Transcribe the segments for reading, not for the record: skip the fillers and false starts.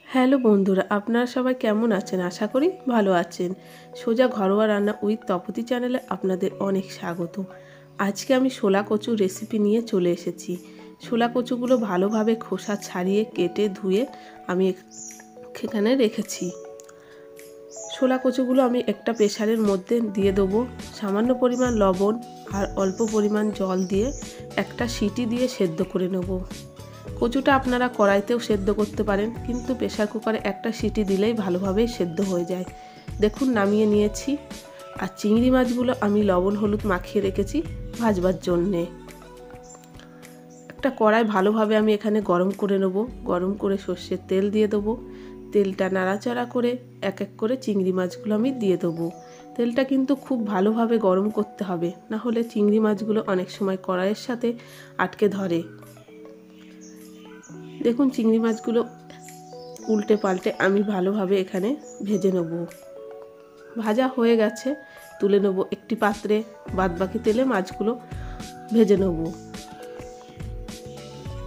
Hello বন্ধুরা, আপনারা সবাই কেমন আছেন? আশা করি ভালো আছেন। সোজা ঘরোয়া রান্না উইথ তপতি চ্যানেলে আপনাদের অনেক স্বাগত। আজকে আমি শোলা কচু রেসিপি নিয়ে চলে এসেছি। শোলা কচুগুলো ভালোভাবে খোসা ছাড়িয়ে কেটে ধুয়ে আমি এখানে রেখেছি। শোলা কচুগুলো আমি একটা প্রেসারের মধ্যে দিয়ে দেবো সামান্য পরিমাণ লবণ আর অল্প পরিমাণ জল দিয়ে একটা সিটি দিয়ে সেদ্ধ করে নেব। কচুটা আপনারা কড়াইতেও সেদ্ধ করতে পারেন, কিন্তু প্রেসার কুকারে একটা সিটি দিলেই ভালোভাবেই সেদ্ধ হয়ে যায়। দেখুন নামিয়ে নিয়েছি। আর চিংড়ি মাছগুলো আমি লবণ হলুদ মাখিয়ে রেখেছি ভাজবার জন্যে। একটা কড়াই ভালোভাবে আমি এখানে গরম করে নেব। গরম করে সর্ষের তেল দিয়ে দেবো। তেলটা নাড়াচাড়া করে এক এক করে চিংড়ি মাছগুলো আমি দিয়ে দেবো। তেলটা কিন্তু খুব ভালোভাবে গরম করতে হবে, না হলে চিংড়ি মাছগুলো অনেক সময় কড়াইয়ের সাথে আটকে ধরে। দেখুন চিংড়ি মাছগুলো উল্টে পাল্টে আমি ভালোভাবে এখানে ভেজে নেব। ভাজা হয়ে গেছে, তুলে নেব একটি পাত্রে। বাদবাকি তেলে মাছগুলো ভেজে নেব।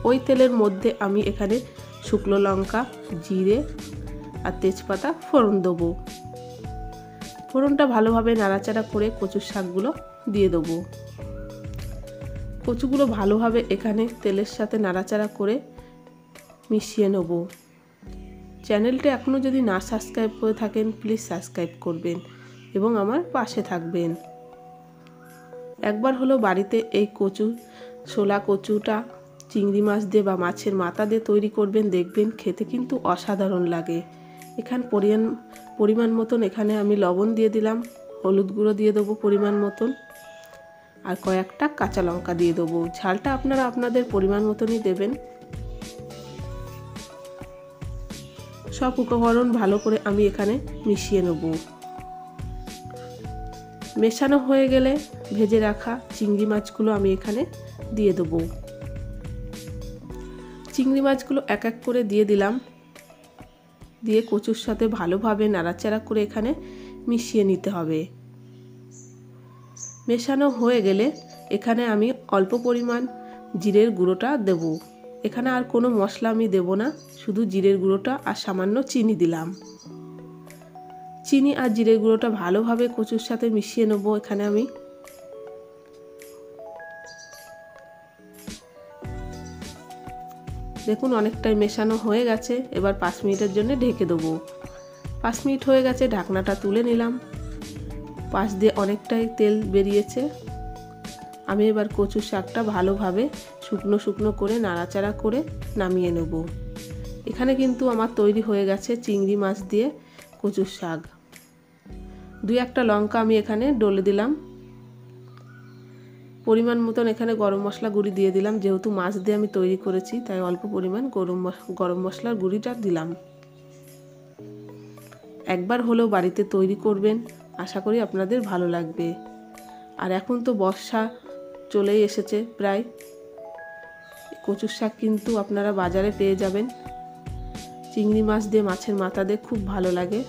ওই তেলের মধ্যে আমি এখানে শুকনো লঙ্কা, জিরে আর তেজপাতা ফোড়ন দেবো। ফোড়নটা ভালোভাবে নাড়াচাড়া করে কচুর শাকগুলো দিয়ে দেবো। কচুগুলো ভালোভাবে এখানে তেলের সাথে নাড়াচাড়া করে মিশিয়ে নেব। চ্যানেলটা এখনও যদি না সাবস্ক্রাইব করে থাকেন প্লিজ সাবস্ক্রাইব করবেন এবং আমার পাশে থাকবেন। একবার হলো বাড়িতে এই শোলা কচুটা চিংড়ি মাছ দিয়ে বা মাছের মাথা দিয়ে তৈরি করবেন, দেখবেন খেতে কিন্তু অসাধারণ লাগে। এখানে পরিমাণ মতন এখানে আমি লবণ দিয়ে দিলাম, হলুদ গুঁড়ো দিয়ে দেবো পরিমাণ মতন, আর কয়েকটা কাঁচা লঙ্কা দিয়ে দেবো। ঝালটা আপনারা আপনাদের পরিমাণ মতনই দেবেন। সব উপকরণ ভালো করে আমি এখানে মিশিয়ে নেব। মেশানো হয়ে গেলে ভেজে রাখা চিংড়ি মাছগুলো আমি এখানে দিয়ে দেব। চিংড়ি মাছগুলো এক এক করে দিয়ে দিলাম। দিয়ে কচুর সাথে ভালোভাবে নাড়াচাড়া করে এখানে মিশিয়ে নিতে হবে। মেশানো হয়ে গেলে এখানে আমি অল্প পরিমাণ জিরের গুঁড়োটা দেব। এখানে আর কোনো মশলা আমি দেব না, শুধু জিরের গুঁড়োটা আর সামান্য চিনি দিলাম। চিনি আর জিরের গুঁড়োটা ভালোভাবে কচুর সাথে মিশিয়ে নেব। এখানে আমি দেখুন অনেকটাই মেশানো হয়ে গেছে। এবার 5 মিনিটের জন্য ঢেকে দেবো। 5 মিনিট হয়ে গেছে, ঢাকনাটা তুলে নিলাম। পাশ দিয়ে অনেকটাই তেল বেরিয়েছে। আমি এবার কচুর শাকটা ভালোভাবে শুকনো শুকনো করে নাড়াচাড়া করে নামিয়ে নেব। এখানে কিন্তু আমার তৈরি হয়ে গেছে চিংড়ি মাছ দিয়ে কচুর শাক। 2-1টা লঙ্কা আমি এখানে ডলে দিলাম। পরিমাণ মতন এখানে গরম মশলা গুঁড়ি দিয়ে দিলাম। যেহেতু মাছ দিয়ে আমি তৈরি করেছি তাই অল্প পরিমাণ গরম মশলার গুঁড়িটা দিলাম। একবার হলেও বাড়িতে তৈরি করবেন, আশা করি আপনাদের ভালো লাগবে। আর এখন তো বর্ষা চলেই এসেছে প্রায়। কচুর শাক কিন্তু আপনারা বাজারে পেয়ে যাবেন। চিংড়ি মাছ দিয়ে মাছের মাথা দিয়ে খুব ভালো লাগে।